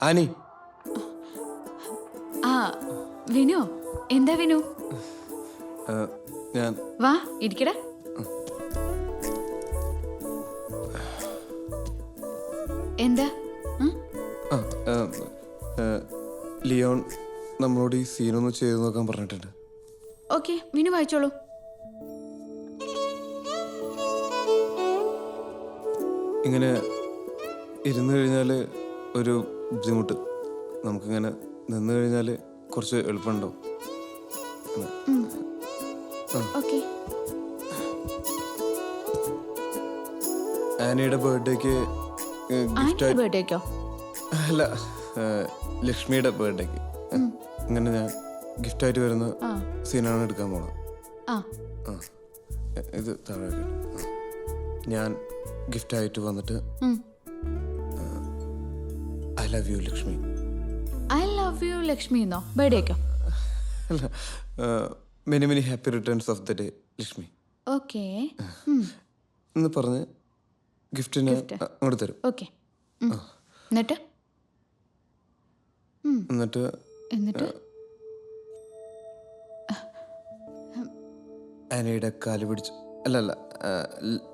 Annie. ആ വിനു, എന്താ വിനു? ഞാൻ വാ ഇരിക്കടാ. എന്താ? ലിയോൺ നമ്മളോട് ഈ സീനൊന്ന് ചെയ്തു നോക്കാൻ പറഞ്ഞിട്ടുണ്ട്. ഓക്കെ, വിനു വായിച്ചോളൂ. ഇങ്ങനെ ഇരുന്ന് കഴിഞ്ഞാൽ ഒരു ബുദ്ധിമുട്ട്, നമുക്കിങ്ങനെ നിന്ന് കഴിഞ്ഞാൽ കുറച്ച് എളുപ്പമുണ്ടാവും. ഓക്കെ. ആനിയുടെ ബർത്ത്ഡേക്ക് ഗിഫ്റ്റ് ബർത്ത്ഡേക്കോ? അല്ല, ലക്ഷ്മിയുടെ ബർത്ത്ഡേക്ക് ഇങ്ങനെ ഞാൻ ഗിഫ്റ്റായിട്ട് വരുന്ന സീനാണ് എടുക്കാൻ പോണത്. ഇത് താഴെ ഞാൻ ഗിഫ്റ്റായിട്ട് വന്നിട്ട് I love you Lakshmi. I love you Lakshmi എന്നോ? ബർത്ത്ഡേക്കോ? അല്ല, many many happy returns of the day Lakshmi. Okay എന്ന് പറഞ്ഞ് ഗിഫ്റ്റിന് അങ്ങോട്ട് തരും. ഓക്കെ. എന്നിട്ട് എന്നിട്ട് എന്നിട്ട് ആനയുടെ കാല് പിടിച്ച്, അല്ല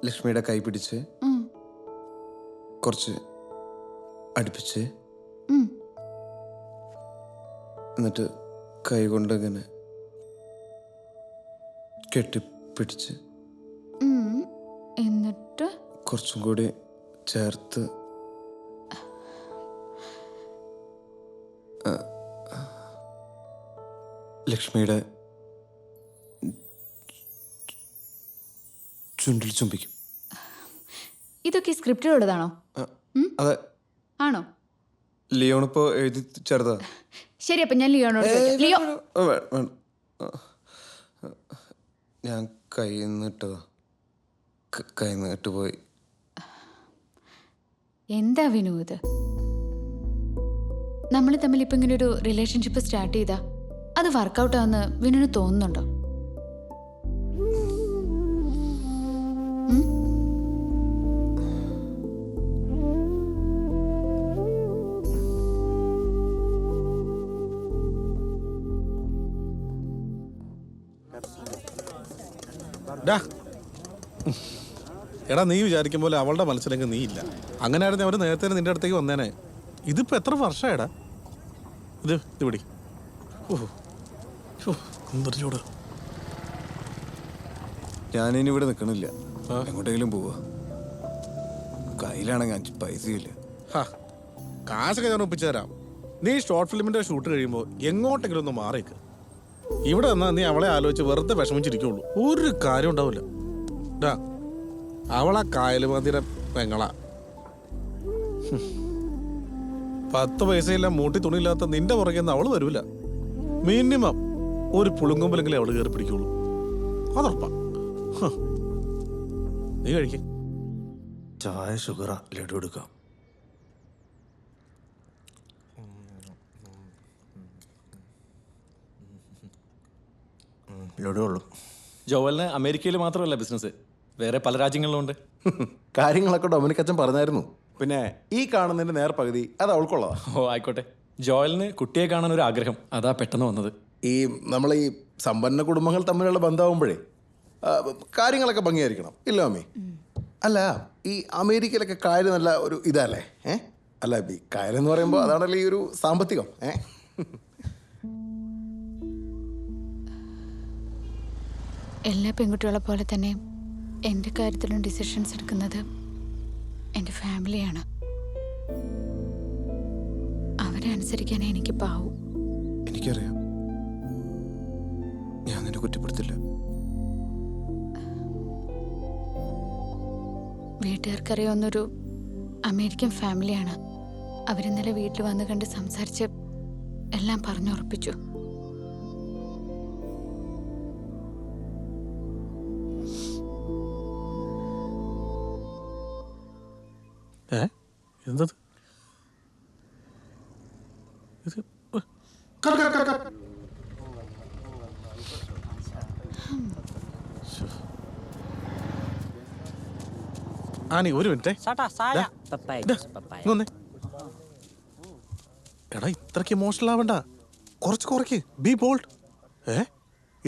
ലക്ഷ്മിയുടെ കൈ പിടിച്ച് കുറച്ച് അടുപ്പിച്ച്, എന്നിട്ട് കൈ കൊണ്ട് ഇങ്ങനെ കെട്ടിപ്പിടിച്ച്, എന്നിട്ട് കുറച്ചും കൂടി ചേർത്ത് ലക്ഷ്മിയുടെ ചുണ്ടിൽ ചുംബിക്കും. ഇതൊക്കെ സ്ക്രിപ്റ്റിലുള്ളതാണോ? അതെ. ആണോ? ലിയോണിപ്പോ എഴുതി ചേർത്താ. ശരി, അപ്പൊ ഞാൻ ലിയോണോട് ചോദിക്കാം. ലിയോ, ഞാൻ കയ്യിൽ നിന്ന് ഇട്ടതാ, കയ്യിൽ നിന്ന് ഇട്ടുപോയി. എന്താ വിനു ഇത്? നമ്മൾ തമ്മിൽ ഇപ്പൊ ഇങ്ങനെ ഒരു റിലേഷൻഷിപ്പ് സ്റ്റാർട്ട് ചെയ്താ അത് വർക്കൗട്ട് ആവുന്ന വിനുവിന് തോന്നുന്നുണ്ടോ? എടാ, നീ വിചാരിക്കും പോലെ അവളുടെ മനസ്സിലെങ്കിൽ നീ ഇല്ല. അങ്ങനെ ആയിരുന്നു അവർ നേരത്തെ നിന്റെ അടുത്തേക്ക് വന്നേനെ. ഇതിപ്പോ എത്ര വർഷമായടാ ഇത് പിടി. എന്തൊരു ചൂട്. ഞാനിനി ഇവിടെ നിൽക്കണില്ല, എങ്ങോട്ടെങ്കിലും പോവാ. കയ്യിലാണെങ്കിൽ 5 പൈസയില്ല. കാശൊക്കെ ഞാൻ ഒപ്പിച്ചു തരാം. നീ ഷോർട്ട് ഫിലിമിന്റെ ഷൂട്ട് കഴിയുമ്പോൾ എങ്ങോട്ടെങ്കിലും ഒന്ന് മാറിയേക്ക്. ഇവിടെ വന്നാ നീ അവളെ ആലോചിച്ച് വെറുതെ വിഷമിച്ചിരിക്കുള്ളൂ, ഒരു കാര്യം ഉണ്ടാവില്ല. അവളാ കായലുമതിയുടെ പെങ്ങളാ. 10 പൈസയില്ല മൂട്ടി തുണിയില്ലാത്ത നിന്റെ പുറകെന്ന് അവള് വരൂല. മിനിമം ഒരു പുളുങ്കൊമ്പലെങ്കിലും അവള് കയറി പിടിക്കുള്ളൂ, അതുറപ്പാ. നീ കഴിക്ക. ചായ ഷുഗറാ, ലഡു എടുക്കാം. ലഡു ഉള്ളു. ജോവലിന് അമേരിക്കയിൽ മാത്രമല്ല ബിസിനസ്, വേറെ പല രാജ്യങ്ങളിലും ഉണ്ട്. കാര്യങ്ങളൊക്കെ ഡൊമിനിക് അച്ഛൻ പറഞ്ഞായിരുന്നു. പിന്നെ ഈ കാണുന്നതിന്റെ നേർ പകുതി അത് അവൾക്കുള്ളതാ. ഓ ആയിക്കോട്ടെ. ജോവലിന് കുട്ടിയെ കാണാൻ ഒരു ആഗ്രഹം, അതാ പെട്ടെന്ന് വന്നത്. ഈ നമ്മളെ ഈ സമ്പന്ന കുടുംബങ്ങൾ തമ്മിലുള്ള ബന്ധമാകുമ്പോഴേ കാര്യങ്ങളൊക്കെ ഭംഗിയായിരിക്കണം, ഇല്ല അമ്മി? അല്ല, ഈ അമേരിക്കയിലൊക്കെ കായൽ നല്ല ഒരു ഇതല്ലേ? അല്ല, ഈ കായലെന്ന് പറയുമ്പോൾ അതാണല്ലോ ഈ ഒരു സാമ്പത്തികം. എല്ലാ പെൺകുട്ടികളെ പോലെ തന്നെ എൻ്റെ കാര്യത്തിലും ഡിസിഷൻസ് എടുക്കുന്നത് എൻ്റെ ഫാമിലിയാണ്. അവരെ അനുസരിക്കാൻ എനിക്ക് പാവും. എനിക്കറിയാം, ഞാൻ നിന്നെ കുറ്റപ്പെടുത്തില്ല. വീട്ടുകാർക്കറിയാവുന്നൊരു അമേരിക്കൻ ഫാമിലിയാണ്. അവരിന്നലെ വീട്ടിൽ വന്ന് കണ്ട് സംസാരിച്ച് എല്ലാം പറഞ്ഞുറപ്പിച്ചു. എന്തത്? ആനി, ഒരു മിനിറ്റ്. എടാ ഇത്രയ്ക്ക് ഇമോഷണൽ ആവണ്ട, കുറച്ച് കുറയ്ക്ക്, ബി ബോൾഡ്.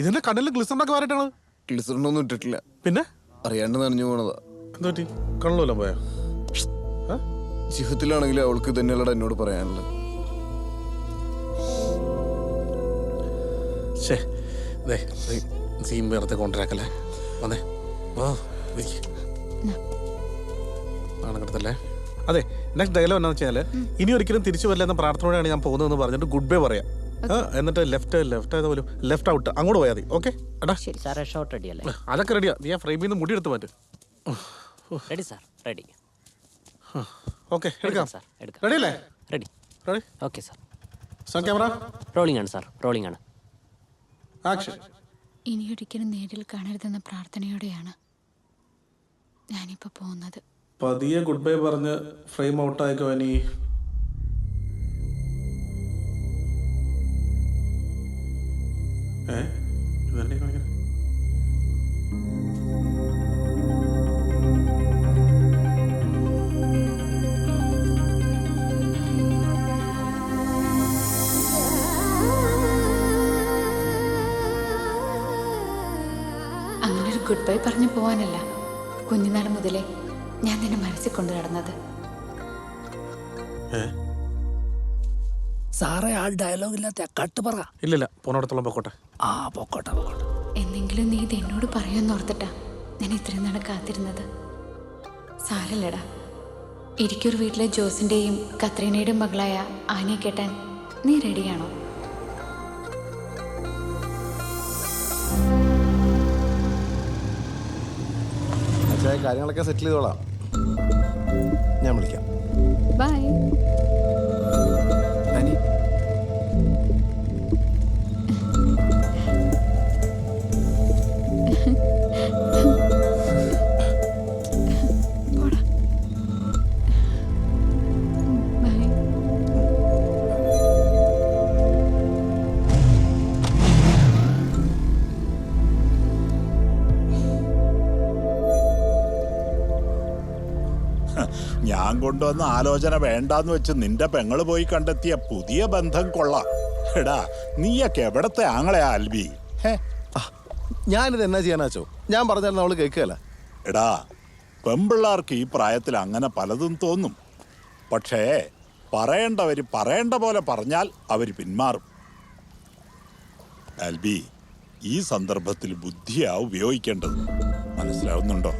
ഇതിന്റെ കണ്ണിൽ ഗ്ലിസറിനൊക്കെ വരട്ടാണ്. ഗ്ലിസറിനൊന്നും ഇട്ടിട്ടില്ല, പിന്നെ അറിയാണ്ട് നനഞ്ഞു പോണതാ. എന്താ പറ്റി? കണ്ണല്ലോ പോയാ? ജീവിതത്തിലാണെങ്കിലും അവൾക്ക് തന്നെയല്ലടാ എന്നോട് പറയാനുള്ളത്. സീൻ വെറുതെ കൊണ്ടുവരാക്കല്ലേ. വന്നേ, ആണെങ്കിലല്ലേ. അതെ, നെക്സ്റ്റ് ഡയലോഗ് എന്താണെന്ന് വെച്ചാൽ, ഇനി ഒരിക്കലും തിരിച്ചു വരില്ല എന്ന പ്രാർത്ഥനയോടെയാണ് ഞാൻ പോകുന്നതെന്ന് പറഞ്ഞിട്ട് ഗുഡ് ബൈ പറയാം. എന്നിട്ട് ലെഫ്റ്റ് ഔട്ട് അങ്ങോട്ട് പോയാൽ മതി. ഓക്കെ എടാ, ഷോട്ട് റെഡി അല്ലേ? അതൊക്കെ റെഡിയാ. നീ ആ ഫ്രെയിമിൽ നിന്ന് മുടി എടുത്ത് മാറ്റ്. Ready sir, ready. ഓക്കെ, എടുക്കാം സാർ, എടുക്കാം. റെഡി അല്ലേ? Ready. Ready. Okay sir. Sound camera rolling ആണ് സാർ, റോളിംഗ് ആണ്. ആക്ഷൻ. ഇനിയൊരിക്കലും നേരിൽ കാണരുതെന്ന പ്രാർത്ഥനയോടെയാണ് ഞാനിപ്പോൾ പോകുന്നത്. പതിയെ ഗുഡ് ബൈ പറഞ്ഞ് ഫ്രെയിം ഔട്ടായിക്കോ. ഇനി ഇതല്ലേ കാണിക്കുന്നത്? അങ്ങനൊരു ഗുഡ് ബൈ പറഞ്ഞു പോവാനല്ല കുഞ്ഞുനാൾ മുതലേ ഞാൻ നിന്നെ മനസ്സിൽ കൊണ്ടു നടന്നത്. സാറേ, ആ ഡയലോഗ് ഇല്ലാത്ത കട്ട് പറ. ഇല്ലില്ല, പോണോടത്തോളം പൊക്കോട്ടെ. പൊക്കോട്ടെ. എന്തെങ്കിലും നീ ഇത് എന്നോട് പറയുമെന്നോർത്തിട്ടാ ഞാൻ ഇത്രയും നാൾ കാത്തിരുന്നത്. സാരല്ലടാ, ഇരിക്കൂർ വീട്ടിലെ ജോസിൻ്റെയും കത്രീനയുടെയും മകളായ ആനിയെ കേട്ടാൻ നീ റെഡിയാണോ? അച്ഛാ, കാര്യങ്ങളൊക്കെ സെറ്റിൽ ചെയ്തോളാം. ഞാൻ വിളിക്കാം. ബൈ. ആനി, പോടാ. ബൈ. ഞാൻ കൊണ്ടുവന്ന ആലോചന വേണ്ടാന്ന് വെച്ച് നിന്റെ പെങ്ങള് പോയി കണ്ടെത്തിയ പുതിയ ബന്ധം കൊള്ളാം. എടാ, നീയൊക്കെ എവിടത്തെ ആങ്ങളെയാ ആൽബി? ഞാനിത് എന്നാ ചെയ്യാനാച്ചോ? ഞാൻ പറഞ്ഞാൽ അവള് കേൾക്കുകയല്ല. എടാ, പെമ്പിള്ളാർക്ക് ഈ പ്രായത്തിൽ അങ്ങനെ പലതും തോന്നും. പക്ഷേ പറയേണ്ടവര് പറയേണ്ട പോലെ പറഞ്ഞാൽ അവർ പിന്മാറും. ആൽബി, ഈ സന്ദർഭത്തിൽ ബുദ്ധിയാ ഉപയോഗിക്കേണ്ടത്. മനസ്സിലാവുന്നുണ്ടോ?